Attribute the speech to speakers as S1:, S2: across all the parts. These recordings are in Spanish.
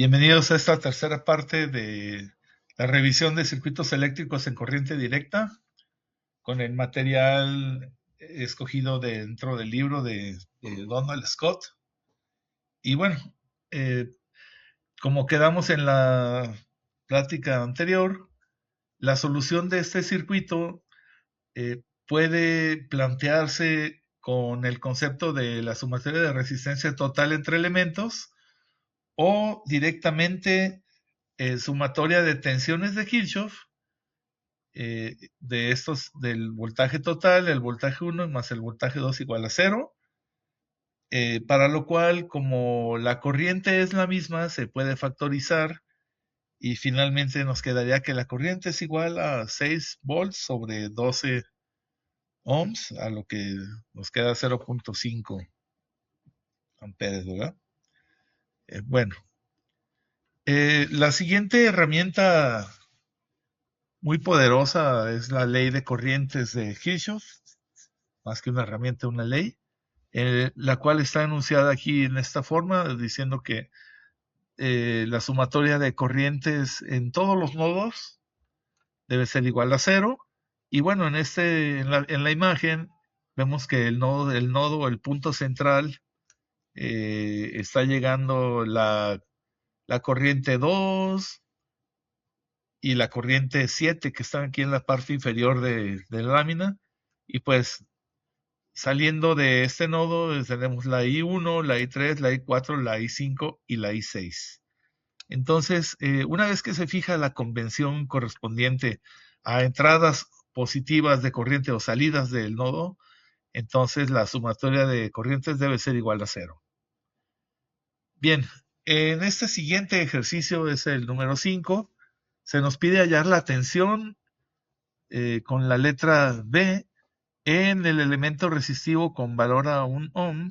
S1: Bienvenidos a esta tercera parte de la revisión de circuitos eléctricos en corriente directa con el material escogido dentro del libro de Donald Scott. Y bueno, eh, como quedamos en la plática anterior, la solución de este circuito puede plantearse con el concepto de la sumatoria de resistencia total entre elementos o directamente sumatoria de tensiones de Kirchhoff, de estos del voltaje total, el voltaje 1 más el voltaje 2 igual a 0, para lo cual como la corriente es la misma, se puede factorizar y finalmente nos quedaría que la corriente es igual a 6 volts sobre 12 ohms, a lo que nos queda 0.5 amperes, ¿verdad? Bueno, la siguiente herramienta muy poderosa es la ley de corrientes de Kirchhoff, más que una herramienta, una ley, la cual está enunciada aquí en esta forma, diciendo que la sumatoria de corrientes en todos los nodos debe ser igual a cero. Y bueno, en la imagen vemos que el punto central, está llegando la corriente 2 y la corriente 7 que están aquí en la parte inferior de la lámina. Y pues saliendo de este nodo tenemos la I1, la I3, la I4, la I5 y la I6. Entonces, una vez que se fija la convención correspondiente a entradas positivas de corriente o salidas del nodo, entonces la sumatoria de corrientes debe ser igual a cero. Bien, en este siguiente ejercicio es el número 5. Se nos pide hallar la tensión con la letra B en el elemento resistivo con valor a 1 ohm,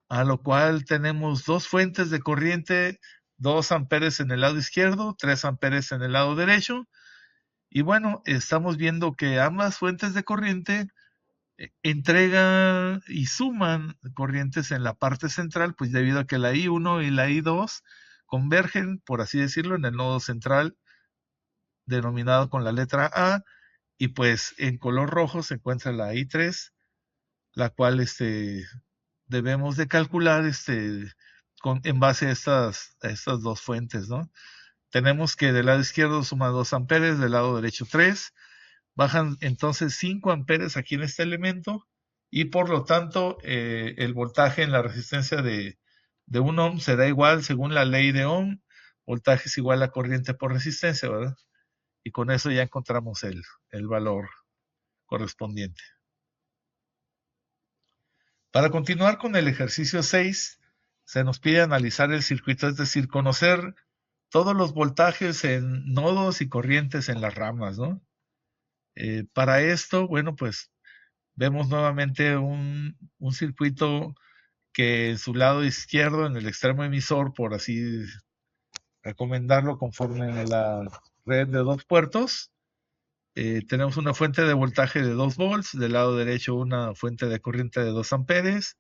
S1: a lo cual tenemos dos fuentes de corriente, 2 amperes en el lado izquierdo, 3 amperes en el lado derecho. Y bueno, estamos viendo que ambas fuentes de corriente entregan y suman corrientes en la parte central, pues debido a que la I1 y la I2 convergen, por así decirlo, en el nodo central denominado con la letra A, y pues en color rojo se encuentra la I3, la cual debemos de calcular en base a estas dos fuentes, ¿no? Tenemos que del lado izquierdo suma 2 amperes, del lado derecho 3, bajan entonces 5 amperes aquí en este elemento y por lo tanto el voltaje en la resistencia de 1 ohm será igual según la ley de Ohm, voltaje es igual a corriente por resistencia, ¿verdad? Y con eso ya encontramos el valor correspondiente. Para continuar con el ejercicio 6, se nos pide analizar el circuito, es decir, conocer todos los voltajes en nodos y corrientes en las ramas, ¿no? Para esto, bueno, pues vemos nuevamente un circuito que en su lado izquierdo, en el extremo emisor, por así recomendarlo conforme a la red de dos puertos, tenemos una fuente de voltaje de 2 volts, del lado derecho una fuente de corriente de 2 amperes.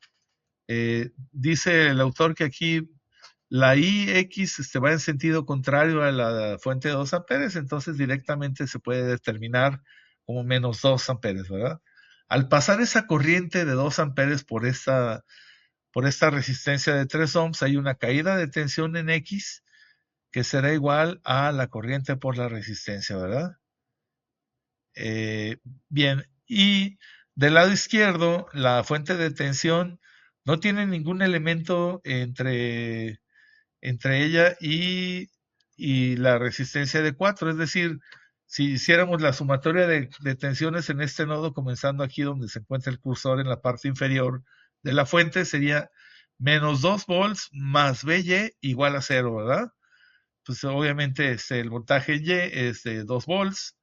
S1: Dice el autor que aquí la IX va en sentido contrario a la fuente de 2 amperes, entonces directamente se puede determinar como menos 2 amperes, ¿verdad? Al pasar esa corriente de 2 amperes por esta resistencia de 3 ohms, hay una caída de tensión en X que será igual a la corriente por la resistencia, ¿verdad? Bien, y del lado izquierdo, la fuente de tensión no tiene ningún elemento entre ella y la resistencia de 4, es decir, si hiciéramos la sumatoria de tensiones en este nodo, comenzando aquí donde se encuentra el cursor en la parte inferior de la fuente, sería menos 2 volts más BY igual a 0, ¿verdad? Pues obviamente el voltaje Y es de 2 volts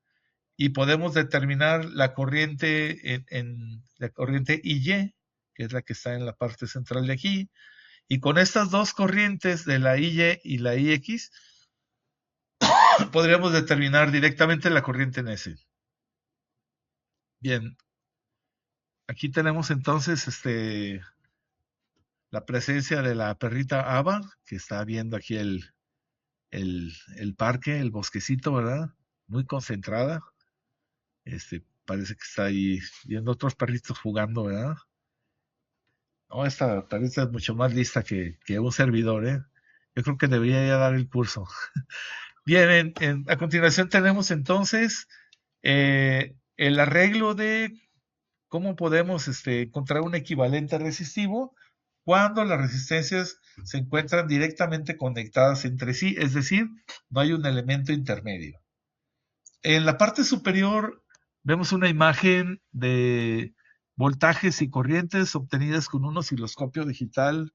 S1: y podemos determinar la corriente en la corriente IY, que es la que está en la parte central de aquí, y con estas dos corrientes de la IY y la IX podríamos determinar directamente la corriente en S. Bien, aquí tenemos entonces la presencia de la perrita Ava, que está viendo aquí el parque, el bosquecito, ¿verdad? Muy concentrada. Parece que está ahí viendo otros perritos jugando, ¿verdad? No, esta perrita es mucho más lista que un servidor, ¿eh? Yo creo que debería ya dar el curso. Bien, a continuación tenemos entonces el arreglo de cómo podemos encontrar un equivalente resistivo cuando las resistencias se encuentran directamente conectadas entre sí, es decir, no hay un elemento intermedio. En la parte superior vemos una imagen de voltajes y corrientes obtenidas con un osciloscopio digital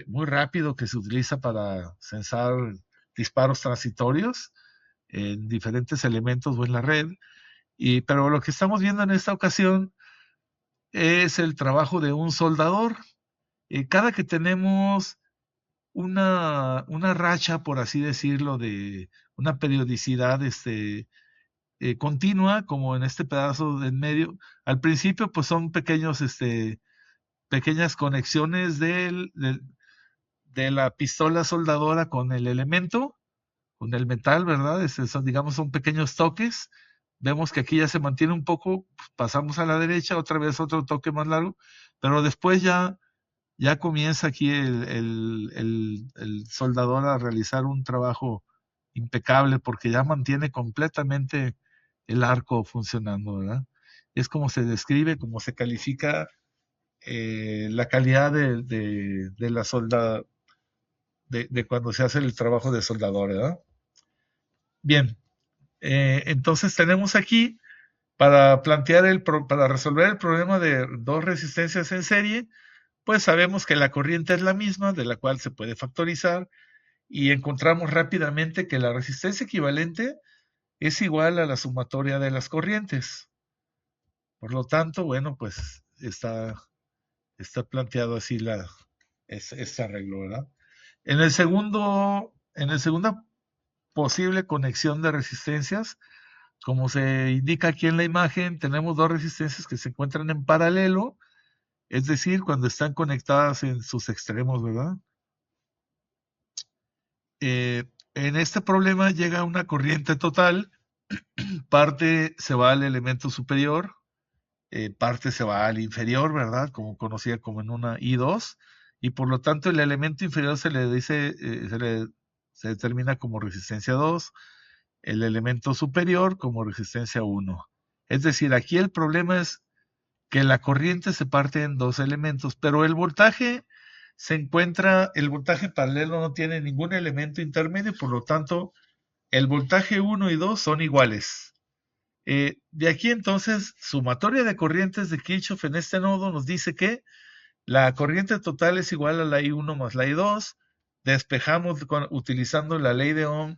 S1: muy rápido que se utiliza para censar disparos transitorios en diferentes elementos o en la red. Pero lo que estamos viendo en esta ocasión es el trabajo de un soldador. Cada que tenemos una racha, por así decirlo, de una periodicidad continua, como en este pedazo de en medio, al principio pues son pequeñas conexiones de la pistola soldadora con el elemento, con el metal, ¿verdad? Son pequeños toques. Vemos que aquí ya se mantiene un poco, pasamos a la derecha, otra vez otro toque más largo, pero después ya comienza aquí el soldador a realizar un trabajo impecable porque ya mantiene completamente el arco funcionando, ¿verdad? Es como se describe, como se califica la calidad de la solda, de cuando se hace el trabajo de soldador, ¿verdad? Bien, entonces tenemos aquí para resolver el problema de dos resistencias en serie, pues sabemos que la corriente es la misma, de la cual se puede factorizar, y encontramos rápidamente que la resistencia equivalente es igual a la sumatoria de las corrientes. Por lo tanto, bueno, pues está planteado así este arreglo, ¿verdad? En el segunda posible conexión de resistencias, como se indica aquí en la imagen, tenemos dos resistencias que se encuentran en paralelo, es decir, cuando están conectadas en sus extremos, ¿verdad? En este problema llega una corriente total, parte se va al elemento superior, parte se va al inferior, ¿verdad? Como conocida como en una I2, y por lo tanto el elemento inferior se le dice, se determina como resistencia 2, el elemento superior como resistencia 1. Es decir, aquí el problema es que la corriente se parte en dos elementos, pero el voltaje paralelo no tiene ningún elemento intermedio, por lo tanto, el voltaje 1 y 2 son iguales. De aquí entonces, sumatoria de corrientes de Kirchhoff en este nodo nos dice que la corriente total es igual a la I1 más la I2. Despejamos utilizando la ley de Ohm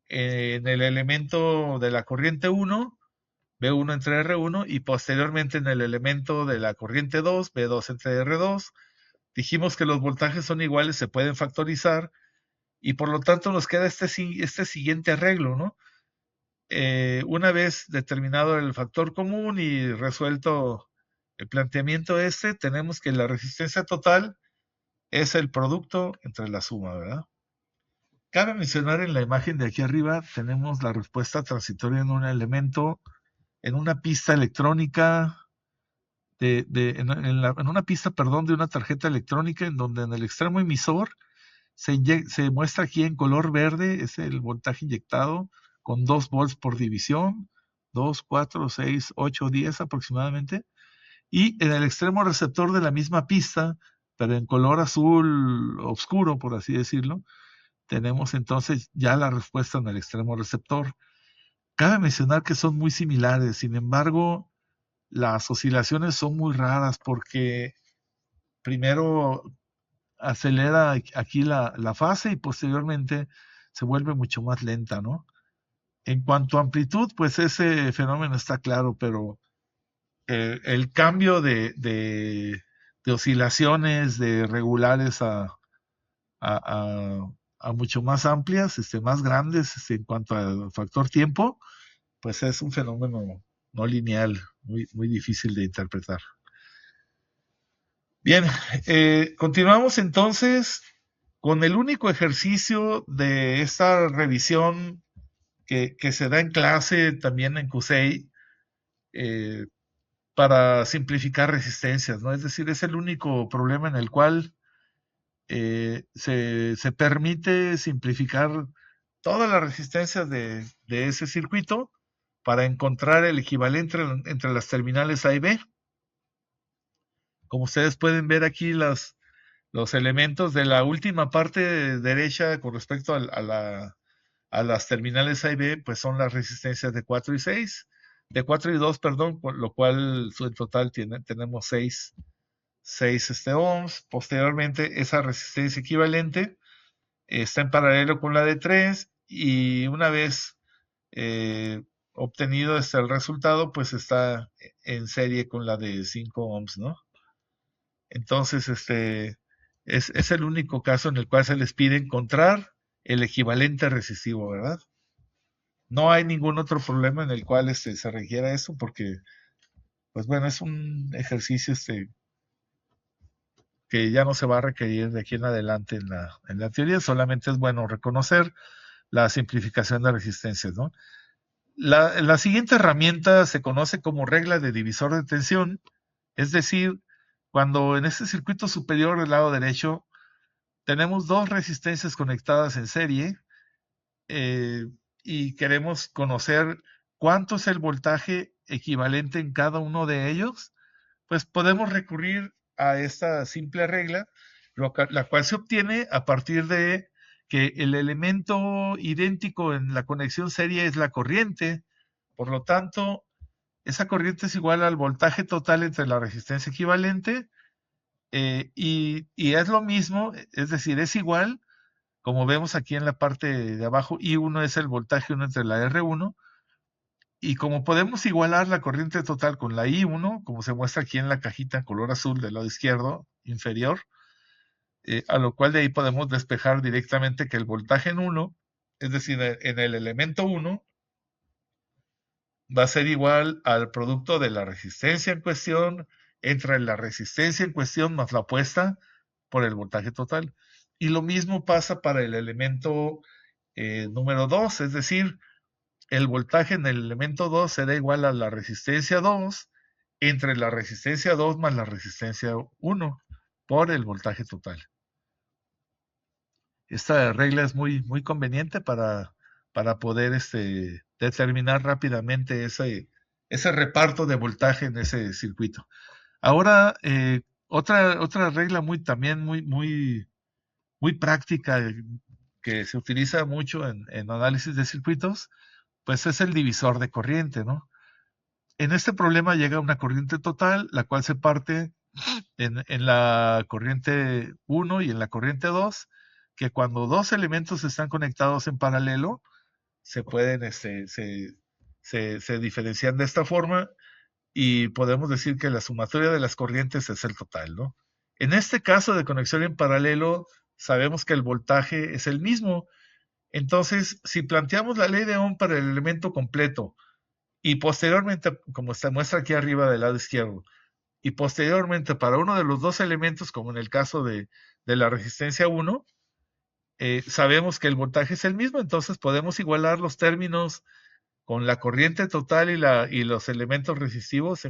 S1: en el elemento de la corriente 1, B1 entre R1, y posteriormente en el elemento de la corriente 2, B2 entre R2. Dijimos que los voltajes son iguales, se pueden factorizar, y por lo tanto nos queda este siguiente arreglo, ¿no? Una vez determinado el factor común y resuelto el planteamiento tenemos que la resistencia total es el producto entre la suma, ¿verdad? Cabe mencionar en la imagen de aquí arriba, tenemos la respuesta transitoria en un elemento, en una pista electrónica, en una pista, perdón, de una tarjeta electrónica, en donde en el extremo emisor se muestra aquí en color verde, es el voltaje inyectado, con 2 volts por división, 2, 4, 6, 8, 10 aproximadamente. Y en el extremo receptor de la misma pista, pero en color azul oscuro, por así decirlo, tenemos entonces ya la respuesta en el extremo receptor. Cabe mencionar que son muy similares, sin embargo, las oscilaciones son muy raras porque primero acelera aquí la fase y posteriormente se vuelve mucho más lenta, ¿no? En cuanto a amplitud, pues ese fenómeno está claro, pero el cambio de oscilaciones de regulares a mucho más amplias, más grandes en cuanto al factor tiempo, pues es un fenómeno no lineal, muy difícil de interpretar. Bien, continuamos entonces Con el único ejercicio de esta revisión que se da en clase también en CUSEI, para simplificar resistencias, ¿no? Es decir, es el único problema en el cual se permite simplificar todas las resistencias de ese circuito para encontrar el equivalente entre las terminales A y B. Como ustedes pueden ver aquí, los elementos de la última parte derecha con respecto a las terminales A y B, pues son las resistencias de 4 y 6, de 4 y 2, perdón, por lo cual en total tenemos 6 ohms. Posteriormente, esa resistencia equivalente está en paralelo con la de 3 y una vez eh, obtenido el resultado, pues está en serie con la de 5 ohms, ¿no? Entonces, es el único caso en el cual se les pide encontrar el equivalente resistivo, ¿verdad? No hay ningún otro problema en el cual se requiera eso porque, pues bueno, es un ejercicio que ya no se va a requerir de aquí en adelante en la teoría, solamente es bueno reconocer la simplificación de resistencias, ¿no? La siguiente herramienta se conoce como regla de divisor de tensión, es decir, cuando en este circuito superior del lado derecho tenemos dos resistencias conectadas en serie eh, y queremos conocer cuánto es el voltaje equivalente en cada uno de ellos, pues podemos recurrir a esta simple regla, la cual se obtiene a partir de que el elemento idéntico en la conexión serie es la corriente. Por lo tanto, esa corriente es igual al voltaje total entre la resistencia equivalente y es lo mismo, es decir, es igual, como vemos aquí en la parte de abajo, I1 es el voltaje 1 entre la R1, y como podemos igualar la corriente total con la I1, como se muestra aquí en la cajita en color azul del lado izquierdo inferior, a lo cual de ahí podemos despejar directamente que el voltaje en 1, es decir, en el elemento 1, va a ser igual al producto de la resistencia en cuestión entre la resistencia en cuestión más la opuesta por el voltaje total. Y lo mismo pasa para el elemento número 2, es decir, el voltaje en el elemento 2 será igual a la resistencia 2 entre la resistencia 2 más la resistencia 1 por el voltaje total. Esta regla es muy conveniente para poder determinar rápidamente ese reparto de voltaje en ese circuito. Ahora, otra regla también muy práctica que se utiliza mucho en análisis de circuitos, pues es el divisor de corriente, ¿no? En este problema llega una corriente total, la cual se parte en la corriente 1 y en la corriente 2, que cuando dos elementos están conectados en paralelo, se pueden, se diferencian de esta forma y podemos decir que la sumatoria de las corrientes es el total, ¿no? En este caso de conexión en paralelo, sabemos que el voltaje es el mismo. Entonces, si planteamos la ley de Ohm para el elemento completo y posteriormente, como se muestra aquí arriba del lado izquierdo, y posteriormente para uno de los dos elementos, como en el caso de la resistencia 1, sabemos que el voltaje es el mismo, entonces podemos igualar los términos con la corriente total y los elementos resistivos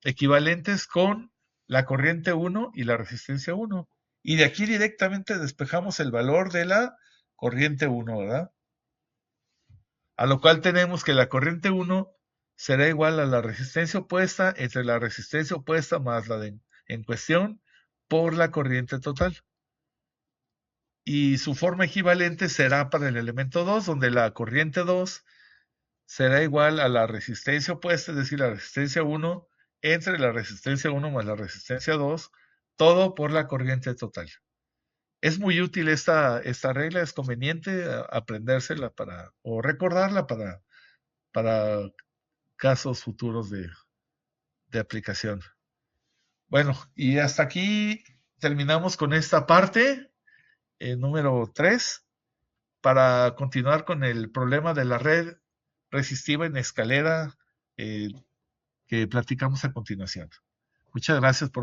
S1: equivalentes con la corriente 1 y la resistencia 1. Y de aquí directamente despejamos el valor de la corriente 1, ¿verdad? A lo cual tenemos que la corriente 1 será igual a la resistencia opuesta entre la resistencia opuesta más la en cuestión por la corriente total. Y su forma equivalente será para el elemento 2, donde la corriente 2 será igual a la resistencia opuesta, es decir, la resistencia 1 entre la resistencia 1 más la resistencia 2, todo por la corriente total. Es muy útil esta regla, es conveniente aprendérsela o recordarla para casos futuros de aplicación. Bueno, y hasta aquí terminamos con esta parte, número 3, para continuar con el problema de la red resistiva en escalera que platicamos a continuación. Muchas gracias por